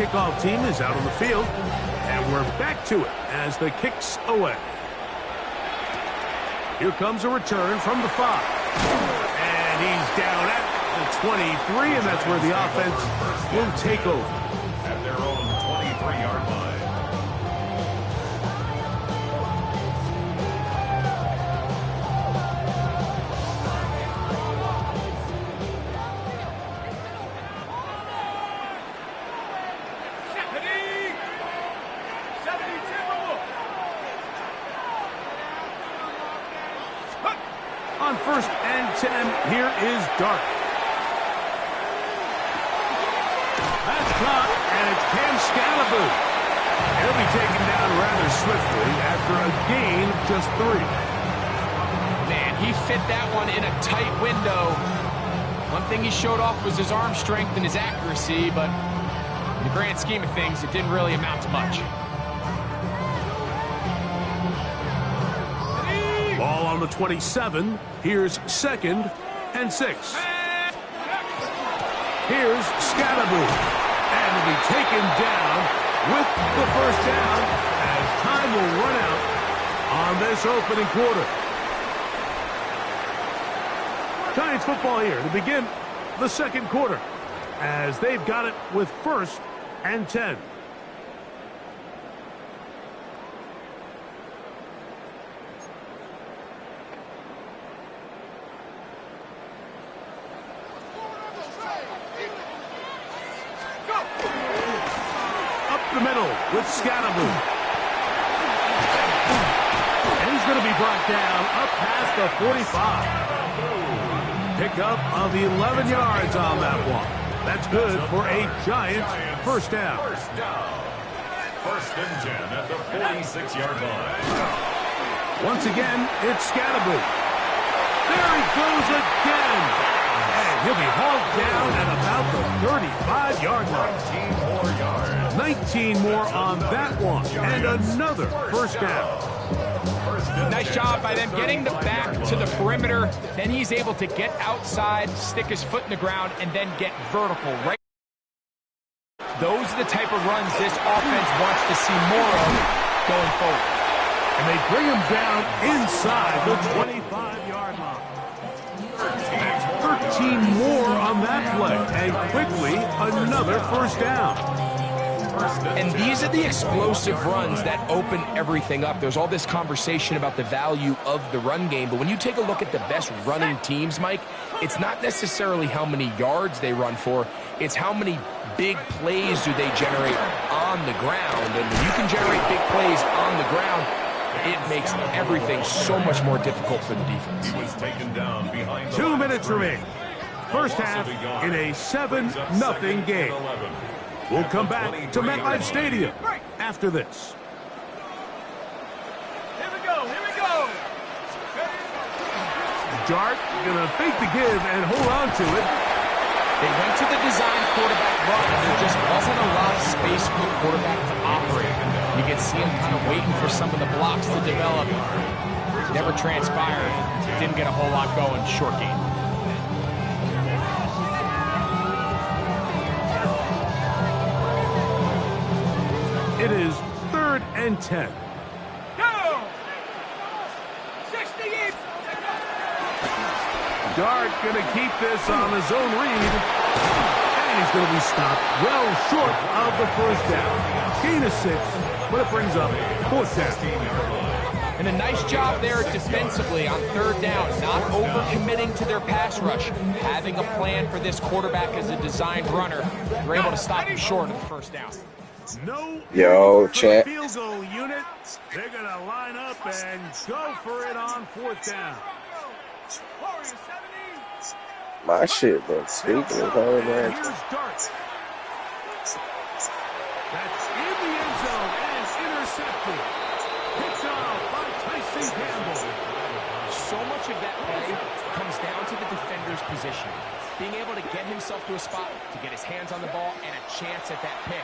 kickoff team is out on the field, and we're back to it as the kick's away. Here comes a return from the 5. And he's down at the 23, and that's where the offense will take over. At their own 23-yard line. On 1st and 10, here is Dart. That's caught, and it's Cam Scalaboo. He'll be taken down rather swiftly after a gain of just 3. Man, he fit that one in a tight window. One thing he showed off was his arm strength and his accuracy, but in the grand scheme of things, it didn't really amount to much. Ball on the 27. Here's 2nd and 6. Here's Scalaboo. And will be taken down with the 1st down as time will run out on this opening quarter. Giants football here to begin the 2nd quarter as they've got it with 1st and 10. The middle with Scalaboo. And he's going to be brought down up past the 45. Pickup of 11 yards on that one. That's good for a Giant 1st down. 1st and 10 at the 46-yard line. Once again, it's Scalaboo. There he goes again. And he'll be hauled down at about the 35-yard line. 19 more on that one, and another 1st down. Nice job by them getting the back to the perimeter. Then he's able to get outside, stick his foot in the ground, and then get vertical. Right. Those are the type of runs this offense wants to see more of going forward. And they bring him down inside the 25-yard line. 13 more on that play, and quickly another 1st down. And these are the explosive runs that open everything up. There's all this conversation about the value of the run game, but when you take a look at the best running teams, Mike, it's not necessarily how many yards they run for, it's how many big plays do they generate on the ground. And when you can generate big plays on the ground, it makes everything so much more difficult for the defense. He was taken down behind 2 minutes remaining. 1st half in a 7-0 game. We'll come back to MetLife Stadium after this. Here we go. Dart gonna fake the give and hold on to it. They went to the design quarterback run, and there just wasn't a lot of space for the quarterback to operate. You can see him kind of waiting for some of the blocks to develop. Never transpired. Didn't get a whole lot going. Short game. It is 3rd and 10. Go! 68. Dart going to keep this on his own read. And he's going to be stopped well short of the 1st down. Gain of 6, but it brings up 4th down. And a nice job there defensively on 3rd down, not overcommitting to their pass rush, having a plan for this quarterback as a designed runner. They're able to stop him short of the 1st down. Yo, chat. Field goal unit. They're going to line up and go for it on 4th down. My shit been speaking as hard, man. Here's Dart. That's in the end zone and intercepted. Picked off by Tyson Campbell. So much of that play comes down to the defender's position. Being able to get himself to a spot to get his hands on the ball and a chance at that pick.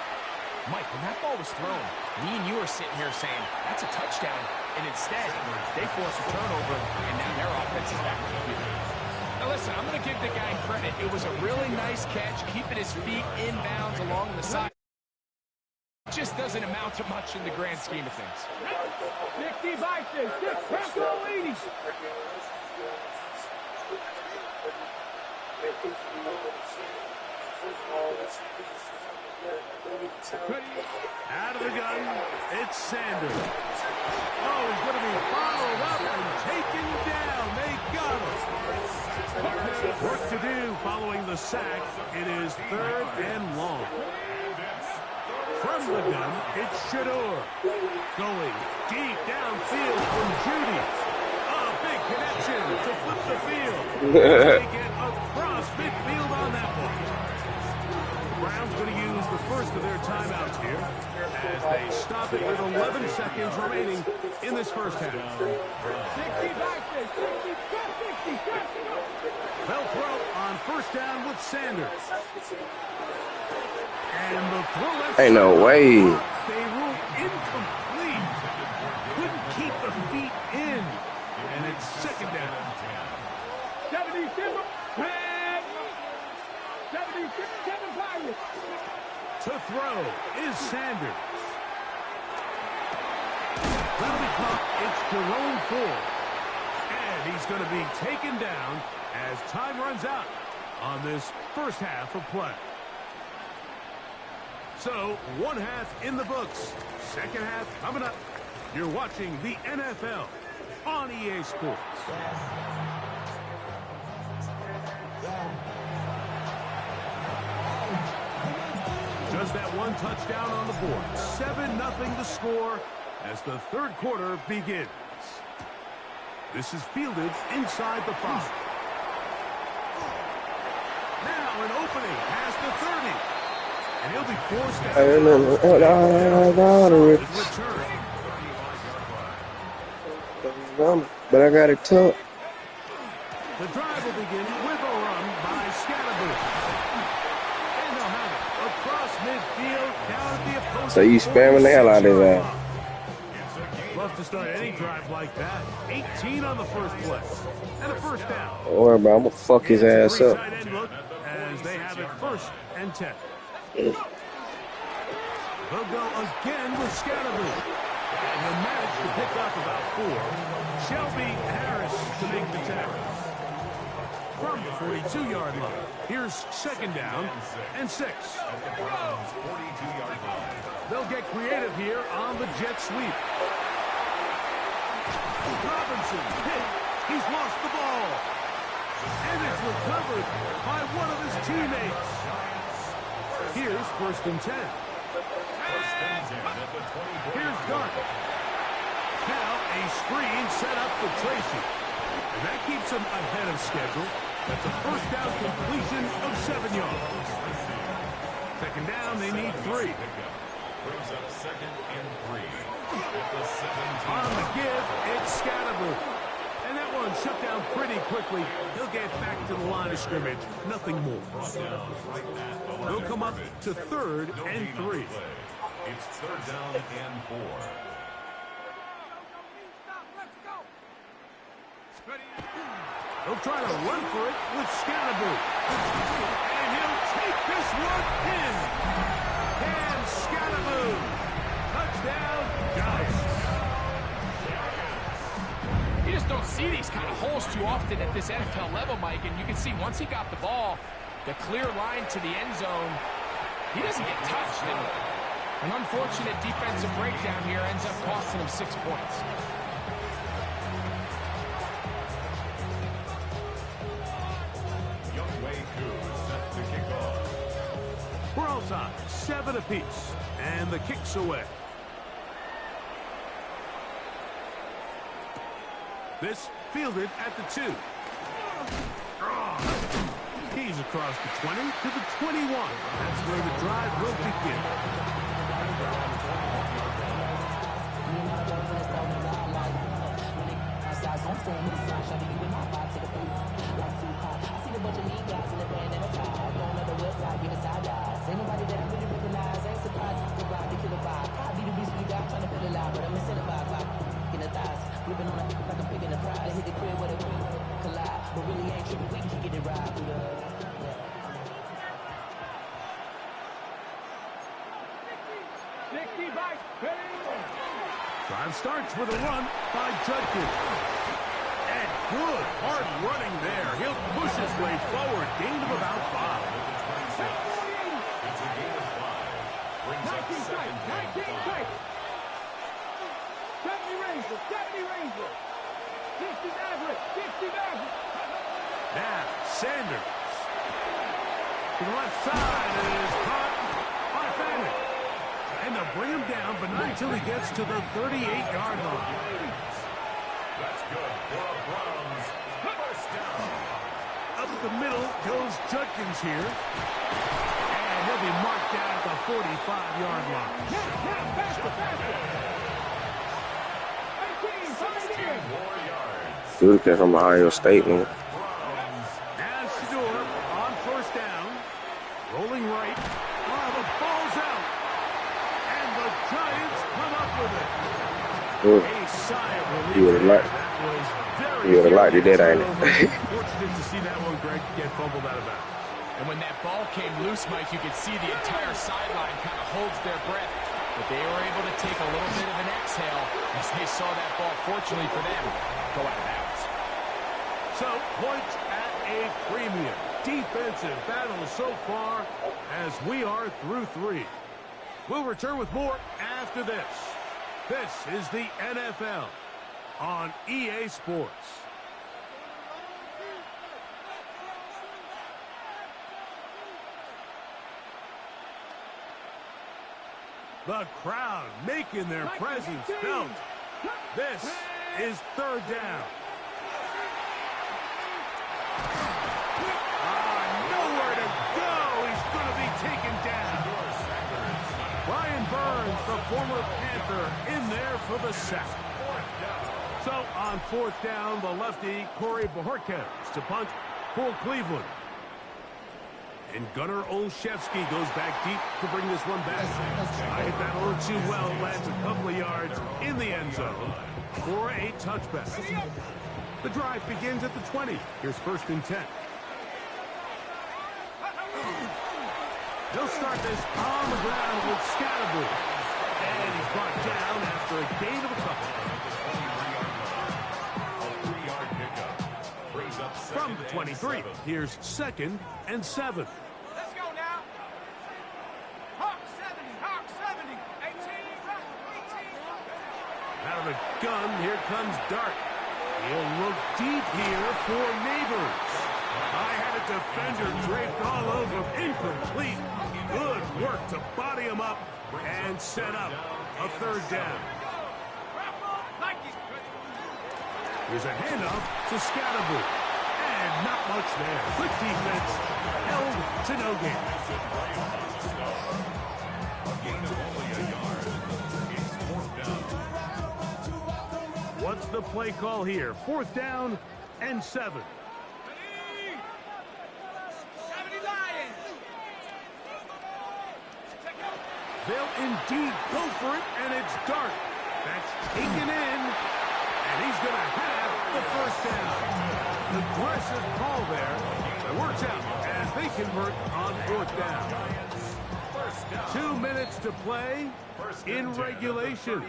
Mike, when that ball was thrown, me and you are sitting here saying, that's a touchdown. And instead, they force a turnover, and now their offense is back on the field. Now listen, I'm going to give the guy credit. It was a really nice catch, keeping his feet inbounds along the side. just doesn't amount to much in the grand scheme of things. 60 by 6, Tempo 80. Out of the gun, it's Sanders. Oh, he's going to be followed up and taken down. They got him. Work to do following the sack. It is 3rd and long. From the gun, it's Shador. Going deep downfield from Judy. A big connection to flip the field. They get across midfield on that one. The Browns going to use the first of their timeouts here as they stop it with 11 seconds remaining in this first half. 60 back there, 60. They'll throw on first down with Sanders. And the throw Ain't no way. They rule incomplete. Couldn't keep the feet in. And it's second down. 77. To throw is Sanders. That'll be caught. It's Jerome Ford. And he's going to be taken down as time runs out on this first half of play. So, one half in the books. Second half coming up. You're watching the NFL on EA Sports. Just that one touchdown on the board. 7-0 the score as the third quarter begins. This is fielded inside the 5. Now an opening past the 30. And he'll be forced out. But I got it tough. The drive will begin with a run by Scatterboo. And they'll have it across midfield, down at the opposing. So you spamming the hell out of that. Love to start any drive like that. 18 on the first play. And a first down. Don't worry about it. I'm going to fuck his ass up. Look as they have it 1st and 10. They'll go again with Scatterboo. And they manage to pick up about 4. Shelby Harris to make the tackle. From the 42-yard line. Here's second down and 6. They'll get creative here on the jet sweep. Robinson hit. He's lost the ball. And it's recovered by one of his teammates. Here's 1st and 10. Here's Dart. Now a screen set up for Tracy. And that keeps him ahead of schedule. That's a first down completion of 7 yards. Second down, they need 3. Brings up 2nd and 3. On the give, it's Scatterboo. And that one shut down pretty quickly. He'll get back to the line of scrimmage. Nothing more. They'll come up to 3rd and 3. It's 3rd down and 4. He'll try to run for it with Scatterboo. And he'll take this one in. And Scatterboo. Touchdown, Giants. You just don't see these kind of holes too often at this NFL level, Mike. And you can see once he got the ball, the clear line to the end zone, he doesn't get touched. And an unfortunate defensive breakdown here ends up costing him 6 points. We're all tied, 7 apiece, and the kick's away. This fielded at the 2. He's across the 20 to the 21. That's where the drive will begin. Drive starts with a run by Judkins. And good hard running there. He'll push his way forward. Gain of about 5. It's a gain of 5. Brings up second and 5. 70 Ranger. 60 Maverick. Now, Sanders. To the left side, and it is caught by Fanning. And they'll bring him down, but not until he gets to the 38-yard line. That's good for a Browns first down. Up the middle goes Judkins here. And he'll be marked down at the 45-yard line. Dude came from Ohio State, man. Now Shador on first down. Rolling right. Oh, the ball's out. And the Giants come up with it. A sigh of relief. You would have liked, That was you would have liked it, ain't it? Fortunate to see that one, Greg, get fumbled out of bounds. And when that ball came loose, Mike, you could see the entire sideline kind of holds their breath. But they were able to take a little bit of an exhale as they saw that ball, fortunately for them, go out of bounds. So, points at a premium. Defensive battle so far as we are through 3. We'll return with more after this. This is the NFL on EA Sports. The crowd making their presence felt. This is third down. Nowhere to go. He's going to be taken down. Brian Burns, the former Panther, in there for the sack. So on fourth down, the lefty Corey Bojorquez to punt for Cleveland. And Gunnar Olszewski goes back deep to bring this one back. I hit that a little too well. Lands a couple of yards in the end zone for a touchback. The drive begins at the 20. Here's first and 10. They'll start this on the ground with Scatterbury. And he's brought down after a gain of a couple. From the 23, here's second and 7. Let's go now. Hawk 70, 18. Out of the gun, here comes Dart. He'll look deep here for Neighbors. I had a defender draped all over him. Incomplete. Good work to body him up and set up a third down. Here's a handoff to Scatterbury. And not much there. Quick defense. Held to no gain. What's the play call here? Fourth down and 7. They'll indeed go for it, and it's Dart. That's taken in, and he's going to have the first down. Aggressive call there. It works out as they convert on fourth down. 2 minutes to play in regulation.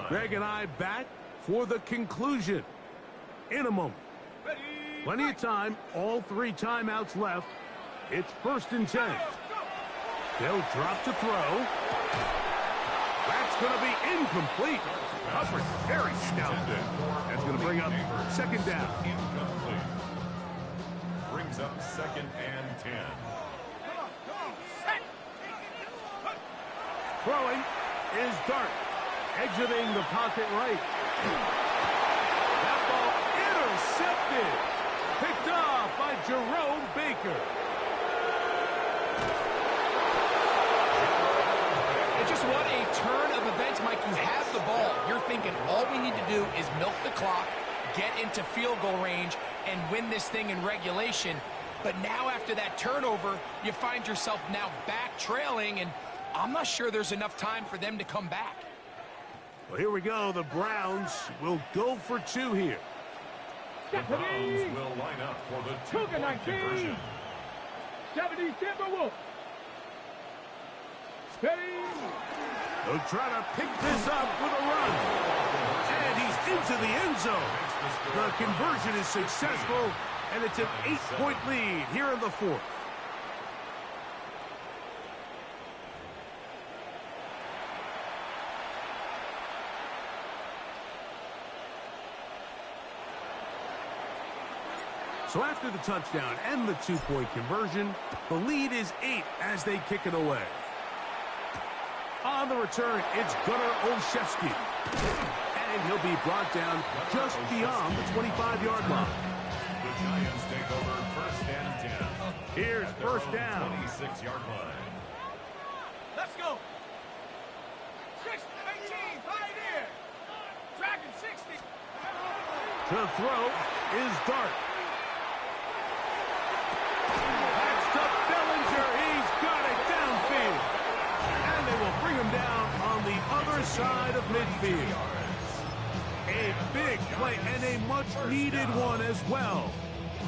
Greg and I back for the conclusion in a moment. Plenty of time. All 3 timeouts left. It's first and 10. They'll drop to throw. That's going to be incomplete. Hubbard very stout there. That's going to bring up second down. Brings up second and 10. Throwing is Dart. Exiting the pocket right. That ball intercepted. Picked off by Jerome Baker. Just what a turn of events, Mike. You have the ball. You're thinking all we need to do is milk the clock, get into field goal range, and win this thing in regulation. But now after that turnover, you find yourself now back trailing, and I'm not sure there's enough time for them to come back. Well, here we go. The Browns will go for 2 here. The Browns will line up for the 2-point conversion. 70 Timberwolves. Steady. He'll try to pick this up with a run. And he's into the end zone. The conversion is successful, and it's an 8-point lead here in the fourth. So after the touchdown and the 2-point conversion, the lead is 8 as they kick it away. On the return, it's Gunnar Olszewski. And he'll be brought down just beyond the 25-yard line. The Giants take over first and 10. Here's first down. 26-yard line. Let's go. 6, 18, Pioneer. Dragon 60. To throw is Dart. That's to Bellinger. He's got it downfield. And they will bring him down on the other side of midfield. A big play and a much-needed one as well.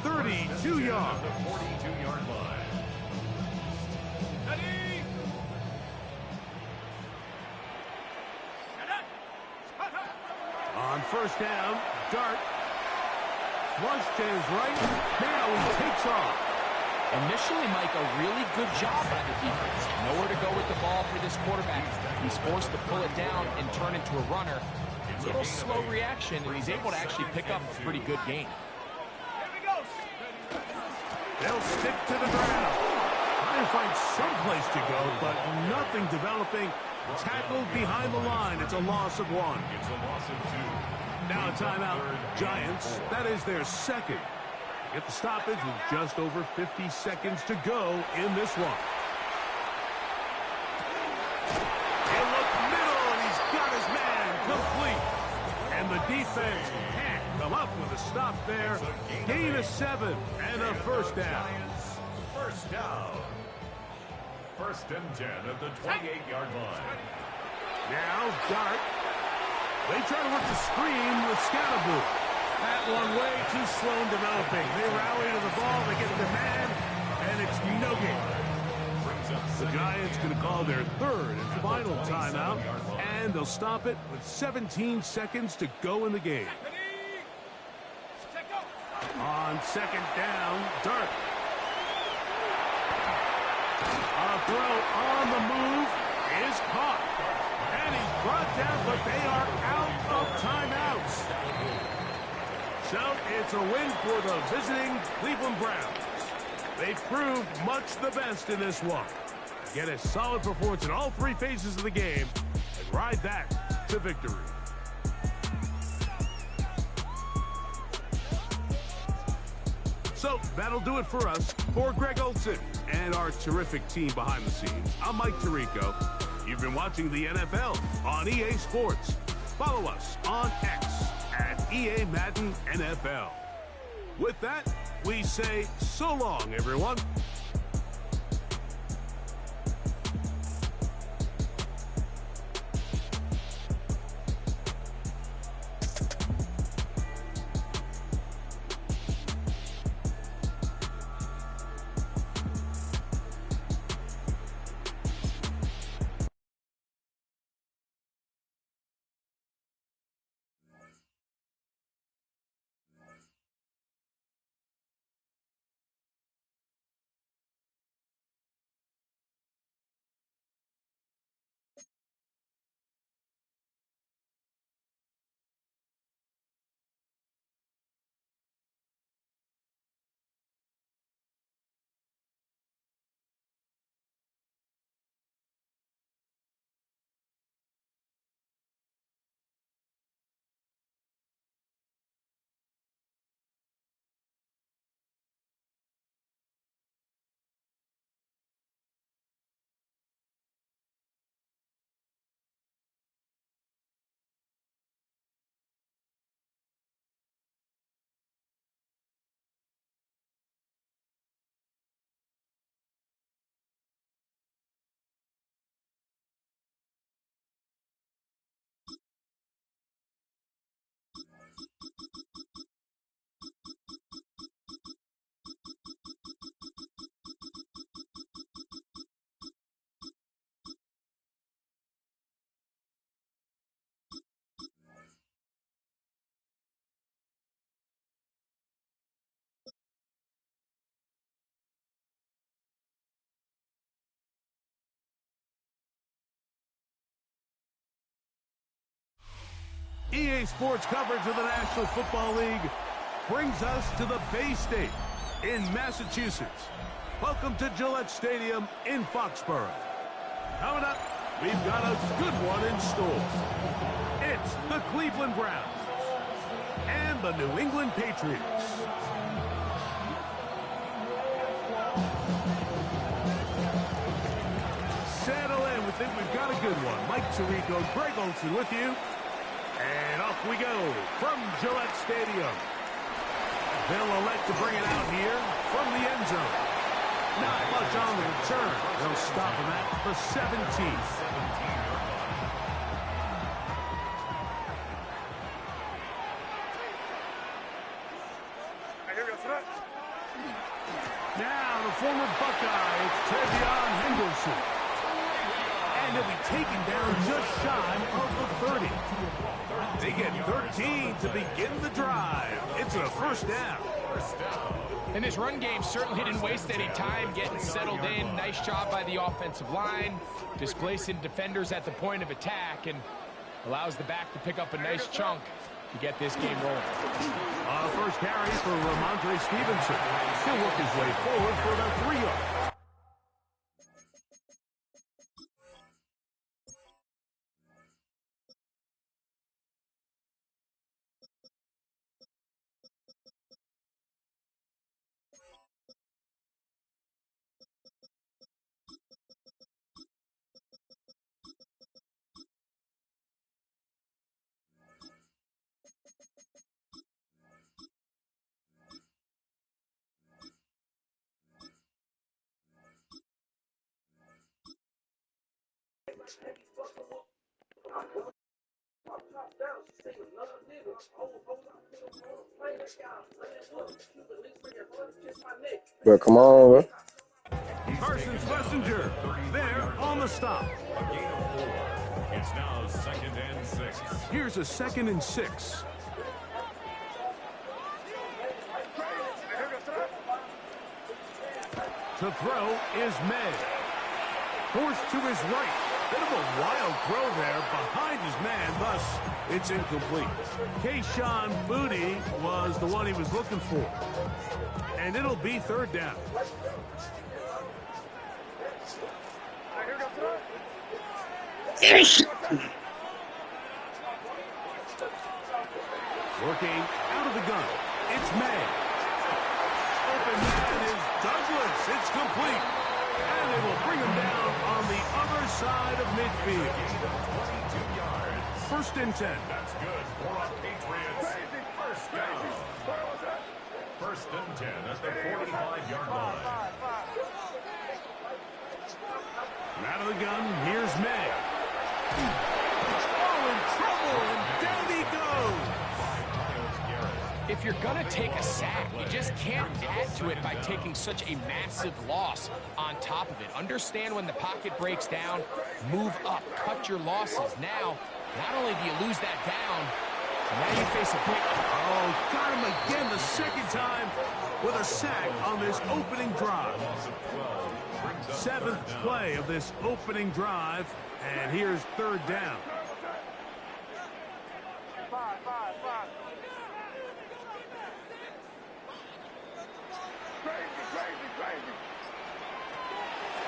32 yards. The 42-yard line. Ready. On first down, Dart. Flush to his right. Now he takes off. Initially, Mike, a really good job by the defense. Nowhere to go with the ball for this quarterback. He's forced to pull it down and turn into a runner. A little slow reaction, and he's able to actually pick up a pretty good gain. Here we go. They'll stick to the ground. Trying to find some place to go, but nothing developing. Tackled behind the line. It's a loss of 1. It's a loss of 2. Now a timeout. Giants, that is their second. Get the stoppage with just over 50 seconds to go in this one. He'll look middle, and he's got his man complete. And the defense can't come up with a stop there. Gain of 7 and a first down. First down. First and 10 at the 28-yard line. Now Dart. They try to work the screen with Scalaboo. That one way too slow in developing. They rally to the ball, they get the man, and it's no gain. The Giants going to call their third and final timeout, and they'll stop it with 17 seconds to go in the game. On second down, Dart. A throw on the move is caught. And he's brought down, but they are out of timeouts. So it's a win for the visiting Cleveland Browns. They proved much the best in this one. Get a solid performance in all 3 phases of the game and ride that to victory. So that'll do it for us. For Greg Olson and our terrific team behind the scenes, I'm Mike Tirico. You've been watching the NFL on EA Sports. Follow us on X at EA Madden NFL. With that, we say so long, everyone. Day sports coverage of the National Football League brings us to the Bay State in Massachusetts. Welcome to Gillette Stadium in Foxborough. Coming up, we've got a good one in store. It's the Cleveland Browns and the New England Patriots. Settle in. We think we've got a good one. Mike Tirico, Greg Olson with you. And off we go from Gillette Stadium. They'll elect to bring it out here from the end zone. Not much on the return. They'll stop him at the 17th. Now the former Buckeye, it's Trevion Henderson. And he'll be taken down just shy of the 30. They get 13 to begin the drive. It's a first down. And this run game certainly didn't waste any time getting settled in. Nice job by the offensive line, displacing defenders at the point of attack, and allows the back to pick up a nice chunk to get this game rolling. First carry for Ramondre Stevenson. He'll work his way forward for about 3 yards. But come on, bro. Carson's Messenger, there on the stop. A gain of 4. It's now 2nd and 6. Here's a 2nd and 6. To throw is May. Forced to his right. Bit of a wild throw there behind his man, thus it's incomplete. Kayshawn Booty was the one he was looking for. And it'll be 3rd down. Working out of the gun. It's May. Open man is Douglas. It's complete. And they will bring him down on the other side of midfield. 22 yards. 1st and 10. That's good for our Patriots. First down. 1st and 10 at the 45-yard line. Out of the gun, here's May. Oh, in trouble, and down he goes. If you're going to take a sack, you just can't add to it by taking such a massive loss on top of it. Understand when the pocket breaks down, move up, cut your losses. Now, not only do you lose that down, now you face a pick. Oh, got him again the 2nd time with a sack on this opening drive. 7th play of this opening drive, and here's 3rd down.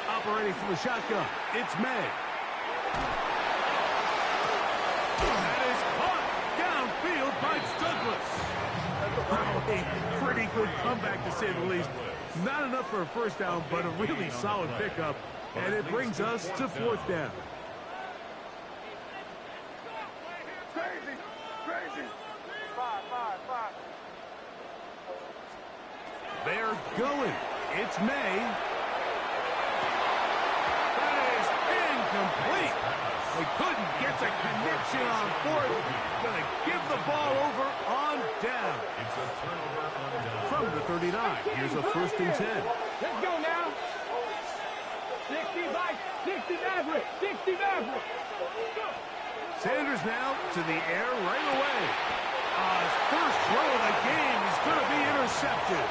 Operating from the shotgun, it's May. That is caught downfield by Douglas. A pretty good comeback, to say the least. Not enough for a first down, but a really solid pickup. And it brings us to 4th down. They're going. It's May. That is incomplete. They couldn't get the connection on 4th. Going to give the ball over on down. It's a turnover on down. From the 39, here's a 1st and 10. Let's go now. 60 Mike, 60 Maverick, 60 Maverick. Sanders now to the air right away. His first throw of the game is going to be intercepted.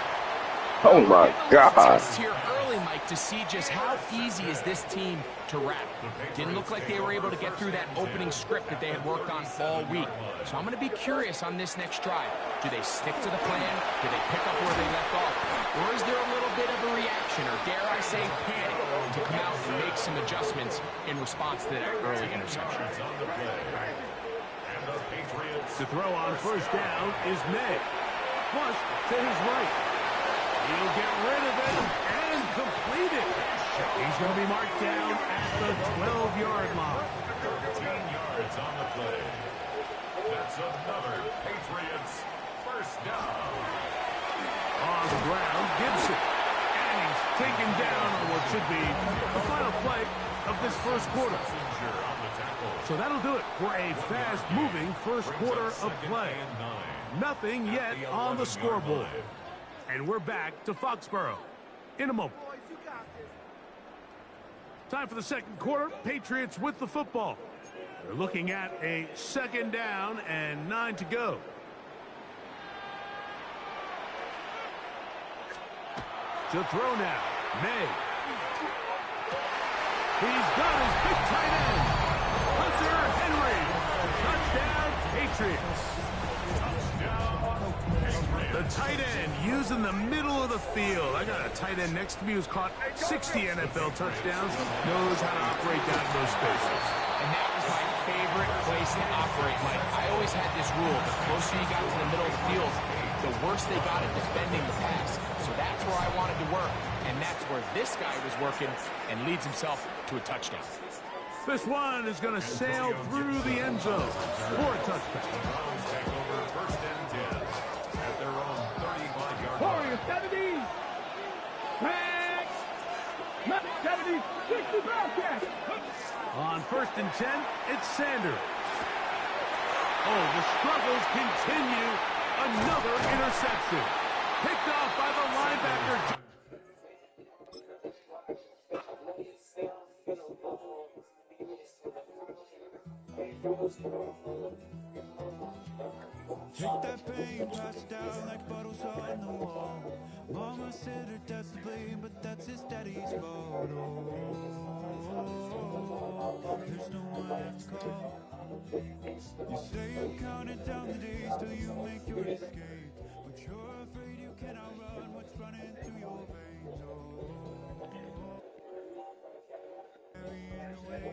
Oh my God. Here early thrilling, Mike, to see just how easy is this team to wrap. Didn't look like they were able to get through that opening script that they had worked on all week. So I'm going to be curious on this next drive. Do they stick to the plan? Do they pick up where they left off? Or is there a little bit of a reaction, or dare I say panic, to come out and make some adjustments in response to that early interception? The throw on first down is May. Flush to his right. He'll get rid of it and complete it. He's going to be marked down at the 12-yard line. 13 yards on the play. That's another Patriots first down. On the ground, Gibson. And he's taken down on what should be the final play of this first quarter. So that'll do it for a fast-moving first quarter of play. Nothing yet on the scoreboard. And we're back to Foxborough in a moment. Time for the second quarter. Patriots with the football. They're looking at a second down and 9 to go. To throw now, May. He's got his big tight end, Hunter Henry. Touchdown, Patriots. The tight end used in the middle of the field. I got a tight end next to me who's caught 60 NFL touchdowns, knows how to operate down in those spaces. And that was my favorite place to operate, Mike. I always had this rule: the closer you got to the middle of the field, the worse they got at defending the pass. So that's where I wanted to work, and that's where this guy was working and leads himself to a touchdown. This one is going to sail through the end zone for a touchdown. First and 10 at their own 35-yard line. Warriors 70. Crack. 70. 60 Bearcats. On first and 10, it's Sanders. Oh, the struggles continue. Another interception. Picked off by the linebacker. Take that pain, pass it down like bottles on the wall. Mama said her dad's to blame, but that's his daddy's fault. Oh, there's no one left to call. You say you're counting down the days till you make your escape, but you're afraid you cannot run what's running through your veins. Oh, carrying away.